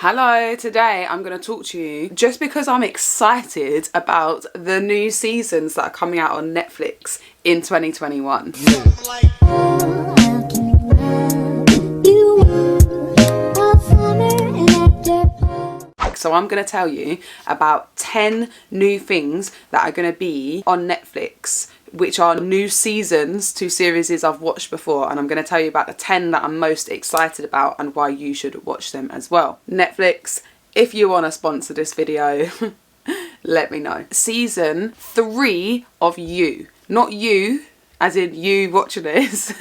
Hello, today I'm going to talk to you just because I'm excited about the new seasons that are coming out on Netflix in 2021. So I'm going to tell you about 10 new things that are going to be on Netflix, which are new seasons to series I've watched before, and I'm going to tell you about the 10 that I'm most excited about and why you should watch them as well. Netflix, if you want to sponsor this video, let me know. Season 3 of You. Not you, as in you watching this,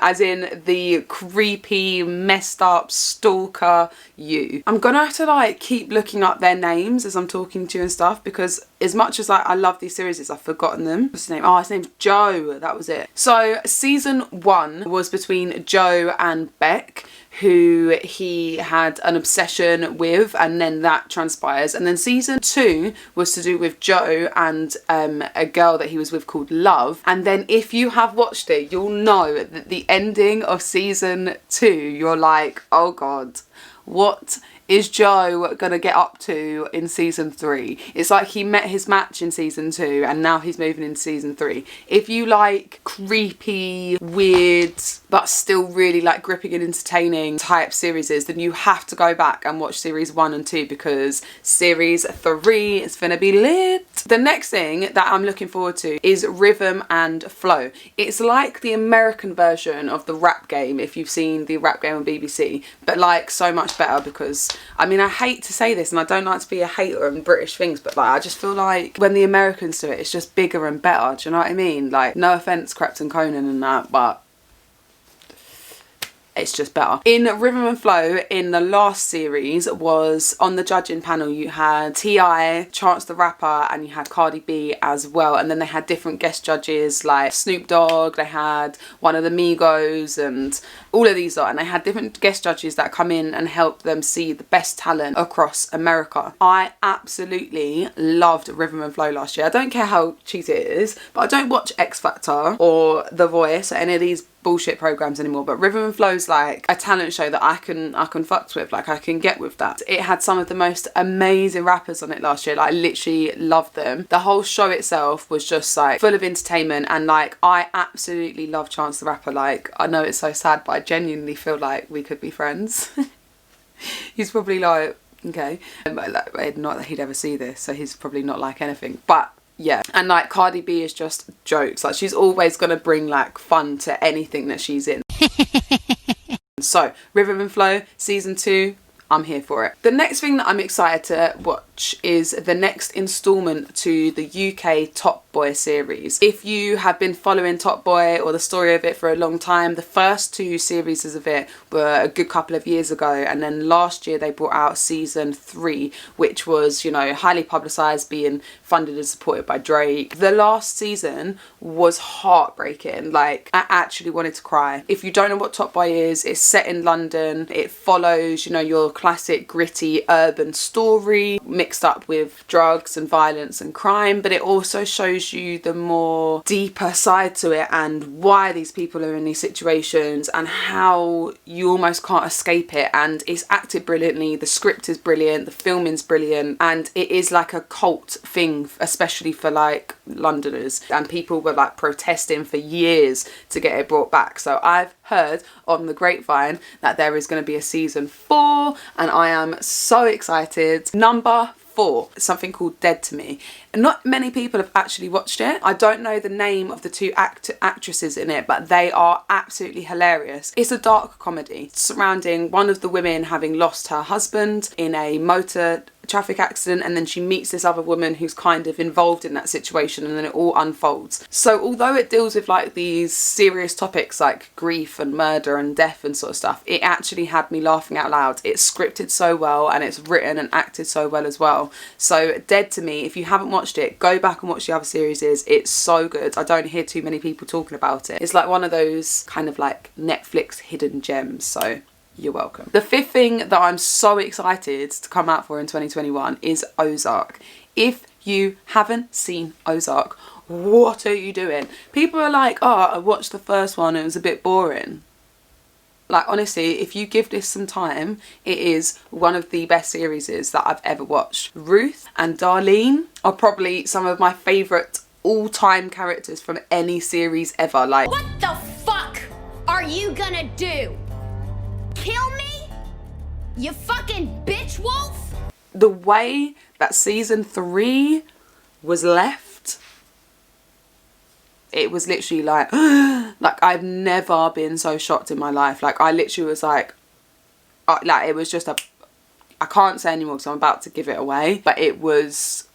as in the creepy, messed up, stalker you. I'm gonna have to keep looking up their names as I'm talking to you and stuff, because as much as I love these series, I've forgotten them. What's his name? Oh, his name's Joe. That was it. So season 1 was between Joe and Beck, who he had an obsession with, and then that transpires. And then season 2 was to do with Joe and a girl that he was with called Love. And then if you have watched it, you'll know that the ending of season 2, you're like, oh God, what is Joe gonna get up to in season 3? It's like he met his match in season 2 and now he's moving into season 3. If you like creepy, weird, but still really gripping and entertaining type series, then you have to go back and watch series 1 and 2, because series 3 is gonna be lit. The next thing that I'm looking forward to is Rhythm and Flow. It's like the American version of the Rap Game, if you've seen the Rap Game on BBC, but so much better, because I mean, I hate to say this and I don't like to be a hater on British things, but I just feel like when the Americans do it, it's just bigger and better. Do you know what I mean? No offense, Crepton Conan and that, but it's just better. In Rhythm and Flow, in the last series, was on the judging panel, you had T.I., Chance the Rapper, and you had Cardi B as well. And then they had different guest judges like Snoop Dogg, they had one of the Migos, and all of these lot. And they had different guest judges that come in and help them see the best talent across America. I absolutely loved Rhythm and Flow last year. I don't care how cheesy it is, but I don't watch X Factor or The Voice or any of these bullshit programs anymore, but Rhythm and Flow's like a talent show that I can fucks with, I can get with that. It had some of the most amazing rappers on it last year, I literally loved them. The whole show itself was just full of entertainment, and I absolutely love Chance the Rapper. I know it's so sad, but I genuinely feel like we could be friends. He's probably okay, not that he'd ever see this, so he's probably not like anything, but yeah. And Cardi B is just jokes. She's always gonna bring fun to anything that she's in. So Rhythm and Flow season 2, I'm here for it. The next thing that I'm excited to watch is the next instalment to the UK Top Boy series. If you have been following Top Boy or the story of it for a long time, the first 2 series of it were a good couple of years ago, and then last year they brought out season 3, which was, highly publicised, being funded and supported by Drake. The last season was heartbreaking. I actually wanted to cry. If you don't know what Top Boy is, it's set in London. It follows, your classic gritty urban story mixed up with drugs and violence and crime, but it also shows you the more deeper side to it and why these people are in these situations and how you almost can't escape it. And it's acted brilliantly, the script is brilliant, the filming's brilliant, and it is a cult thing, especially for Londoners, and people were protesting for years to get it brought back. So I've heard on the grapevine that there is going to be a season 4, and I am so excited. Number 4, something called Dead to Me. Not many people have actually watched it. I don't know the name of the 2 actresses in it, but they are absolutely hilarious. It's a dark comedy surrounding one of the women having lost her husband in a motor traffic accident, and then she meets this other woman who's kind of involved in that situation, and then it all unfolds. So although it deals with these serious topics like grief and murder and death and sort of stuff, it actually had me laughing out loud. It's scripted so well and it's written and acted so well as well. So Dead to Me, if you haven't watched it, go back and watch the other series. It's so good. I don't hear too many people talking about it. It's one of those kind of Netflix hidden gems, so you're welcome. The 5th thing that I'm so excited to come out for in 2021 is Ozark. If you haven't seen Ozark, what are you doing? People are oh, I watched the first one, it was a bit boring. Like, honestly, if you give this some time, it is one of the best series that I've ever watched. Ruth and Darlene are probably some of my favourite all-time characters from any series ever. Like, what the fuck are you gonna do? Kill me? You fucking bitch wolf? The way that season 3 was left, it was literally like, like, I've never been so shocked in my life. Like, I literally was like it was just I can't say anymore because I'm about to give it away, but it was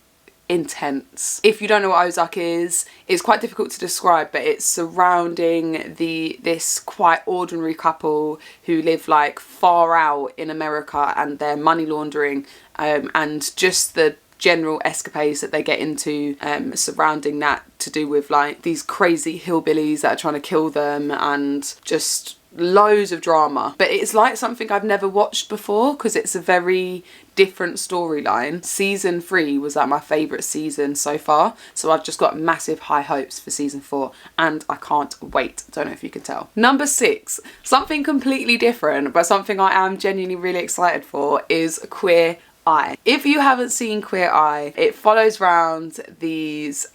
intense. If you don't know what Ozark is, it's quite difficult to describe, but it's surrounding this quite ordinary couple who live like far out in America, and their money laundering and just the general escapades that they get into surrounding that, to do with like these crazy hillbillies that are trying to kill them, and just loads of drama. But it's like something I've never watched before because it's a very different storyline. Season 3 was like my favourite season so far, so I've just got massive high hopes for season 4 and I can't wait. Don't know if you can tell. Number 6, something completely different but something I am genuinely really excited for, is Queer Eye. If you haven't seen Queer Eye, it follows around these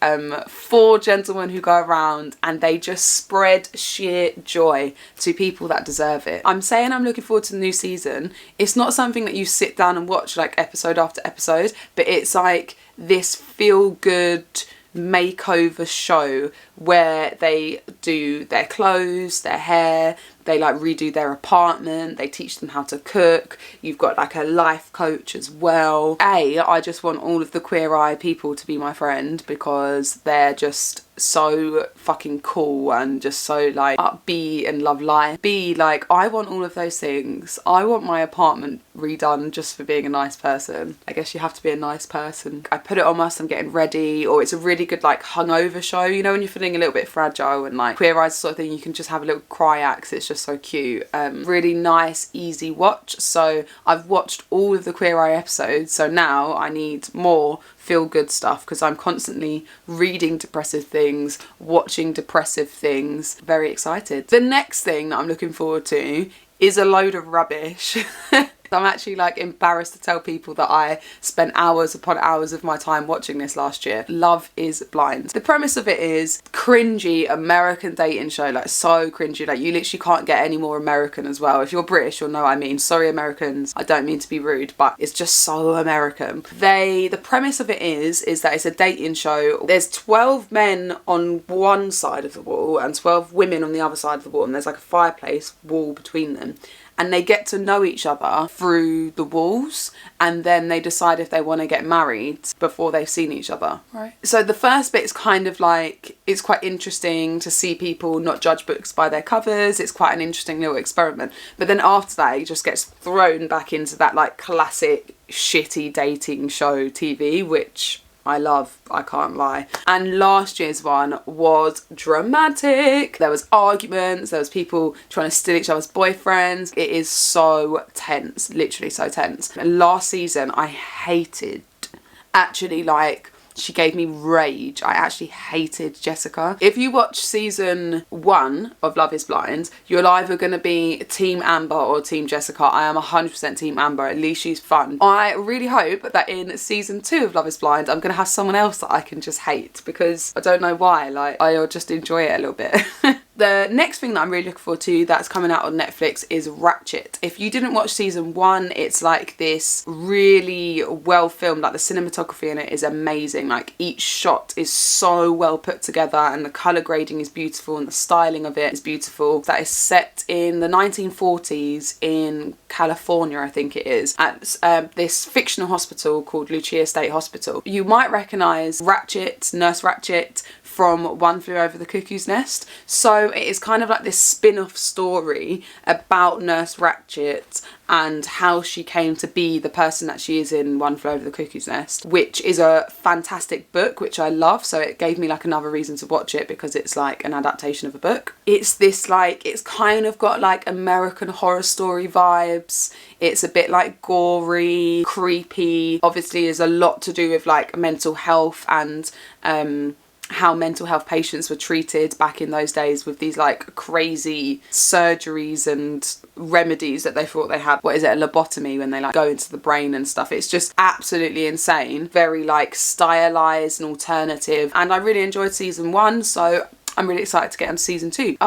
4 gentlemen who go around and they just spread sheer joy to people that deserve it. I'm saying I'm looking forward to the new season. It's not something that you sit down and watch like episode after episode, but it's like this feel good makeover show where they do their clothes, their hair, they like redo their apartment, they teach them how to cook. You've got like a life coach as well. I just want all of the Queer Eye people to be my friend because they're just so fucking cool and just so like upbeat and love life. B, like, I want all of those things. I want my apartment redone just for being a nice person. I guess you have to be a nice person. I put it on whilst I'm getting ready, or it's a really good like hungover show, you know, when you're feeling a little bit fragile, and like Queer Eye's the sort of thing you can just have a little cry at because it's just so cute. Really nice, easy watch. So I've watched all of the Queer Eye episodes, so now I need more feel good stuff because I'm constantly reading depressive things, watching depressive things. Very excited. The next thing that I'm looking forward to is a load of rubbish. I'm actually like embarrassed to tell people that I spent hours upon hours of my time watching this last year. Love is Blind. The premise of it is cringy American dating show, like so cringy, like you literally can't get any more American as well. If you're British, you'll know what I mean. Sorry Americans, I don't mean to be rude, but it's just so American. The premise of it is that it's a dating show. There's 12 men on one side of the wall and 12 women on the other side of the wall, and there's like a fireplace wall between them. And they get to know each other through the walls, and then they decide if they want to get married before they've seen each other. Right. So the first bit is kind of like, it's quite interesting to see people not judge books by their covers. It's quite an interesting little experiment. But then after that, it just gets thrown back into that like classic shitty dating show TV, which I love, I can't lie. And last year's one was dramatic. There was arguments, there was people trying to steal each other's boyfriends. It is so tense, literally so tense. And last season I hated, actually like, she gave me rage. I actually hated Jessica. If you watch season 1 of Love is Blind, you're either going to be Team Amber or Team Jessica. I am 100% Team Amber. At least she's fun. I really hope that in season 2 of Love is Blind, I'm going to have someone else that I can just hate because I don't know why. Like, I'll just enjoy it a little bit. The next thing that I'm really looking forward to that's coming out on Netflix is Ratchet. If you didn't watch season 1, it's like this really well filmed, like the cinematography in it is amazing. Like each shot is so well put together and the colour grading is beautiful and the styling of it is beautiful. That is set in the 1940s in California, I think it is, at this fictional hospital called Lucia State Hospital. You might recognise Ratchet, Nurse Ratchet, from One Flew Over the Cuckoo's Nest. So it is kind of like this spin-off story about Nurse Ratchet and how she came to be the person that she is in One Flew Over the Cuckoo's Nest, which is a fantastic book, which I love. So it gave me like another reason to watch it because it's like an adaptation of a book. It's this like, it's kind of got like American Horror Story vibes. It's a bit like gory, creepy. Obviously there's a lot to do with like mental health and how mental health patients were treated back in those days with these like crazy surgeries and remedies that they thought they had. What is it, a lobotomy, when they like go into the brain and stuff. It's just absolutely insane, very like stylized and alternative, and I really enjoyed season 1, so I'm really excited to get on season 2.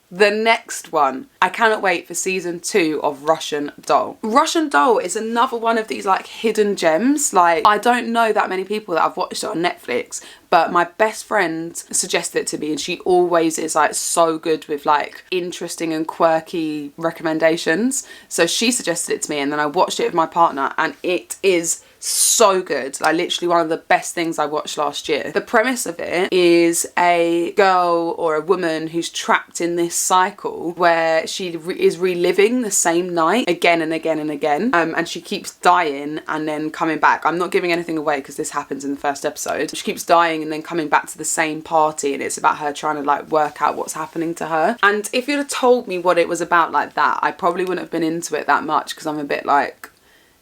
The next one. I cannot wait for season 2 of Russian Doll. Russian Doll is another one of these like hidden gems. Like, I don't know that many people that have watched it on Netflix, but my best friend suggested it to me, and she always is like so good with like interesting and quirky recommendations. So she suggested it to me, and then I watched it with my partner, and it is so good. Like literally one of the best things I watched last year. The premise of it is a girl or a woman who's trapped in this cycle where she is reliving the same night again and again and again, and she keeps dying and then coming back. I'm not giving anything away because this happens in the first episode. She keeps dying and then coming back to the same party, and it's about her trying to like work out what's happening to her. And if you'd have told me what it was about like that, I probably wouldn't have been into it that much, because I'm a bit like,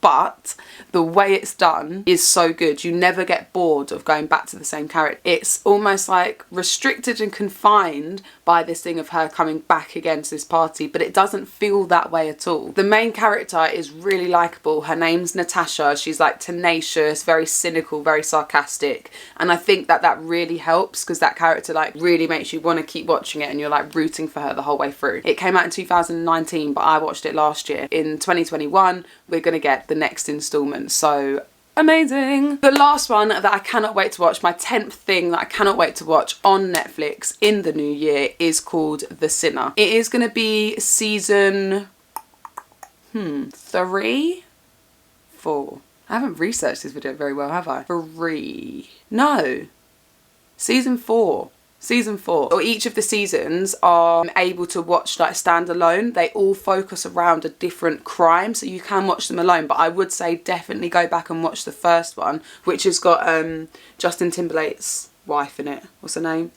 but the way it's done is so good. You never get bored of going back to the same character. It's almost like restricted and confined by this thing of her coming back again to this party, but it doesn't feel that way at all. The main character is really likeable. Her name's Natasha. She's like tenacious, very cynical, very sarcastic, and I think that that really helps, because that character like really makes you want to keep watching it, and you're like rooting for her the whole way through. It came out in 2019, but I watched it last year. In 2021 we're gonna get the next installment, so amazing. The last one that I cannot wait to watch, my 10th thing that I cannot wait to watch on Netflix in the new year, is called The Sinner. It is going to be season 3, 4. I haven't researched this video very well, have I? Season 4. Season 4. Or each of the seasons are able to watch like standalone. They all focus around a different crime, so you can watch them alone, but I would say definitely go back and watch the first one, which has got Justin Timberlake's wife in it. What's her name?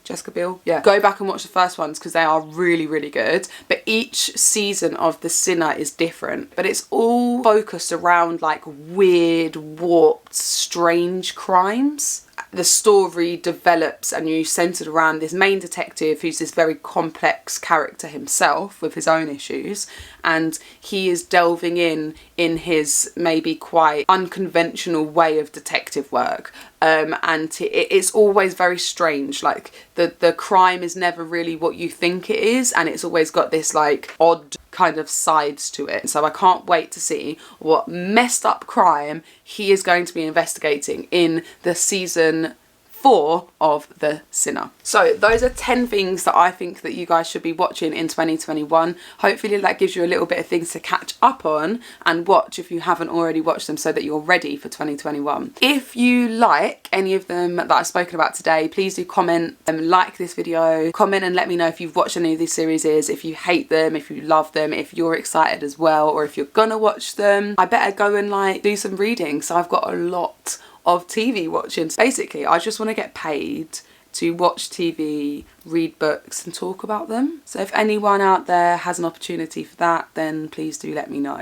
Jessica Biel. Yeah, go back and watch the first ones because they are really, really good. But each season of The Sinner is different, but it's all focused around like weird, warped, strange crimes. The story develops and you centered around this main detective who's this very complex character himself with his own issues, and he is delving in his maybe quite unconventional way of detective work, and it's always very strange. Like the crime is never really what you think it is, and it's always got this like odd kind of sides to it. So I can't wait to see what messed up crime he is going to be investigating in the season 4 of The Sinner. So those are 10 things that I think that you guys should be watching in 2021. Hopefully that gives you a little bit of things to catch up on and watch if you haven't already watched them, so that you're ready for 2021. If you like any of them that I've spoken about today, please do comment and like this video. Comment and let me know if you've watched any of these series, if you hate them, if you love them, if you're excited as well, or if you're gonna watch them. I better go and like do some reading, so I've got a lot of TV watching. Basically, I just want to get paid to watch TV, read books and talk about them. So if anyone out there has an opportunity for that, then please do let me know.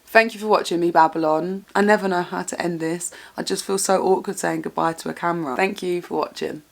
Thank you for watching me Babylon. I never know how to end this. I just feel so awkward saying goodbye to a camera. Thank you for watching.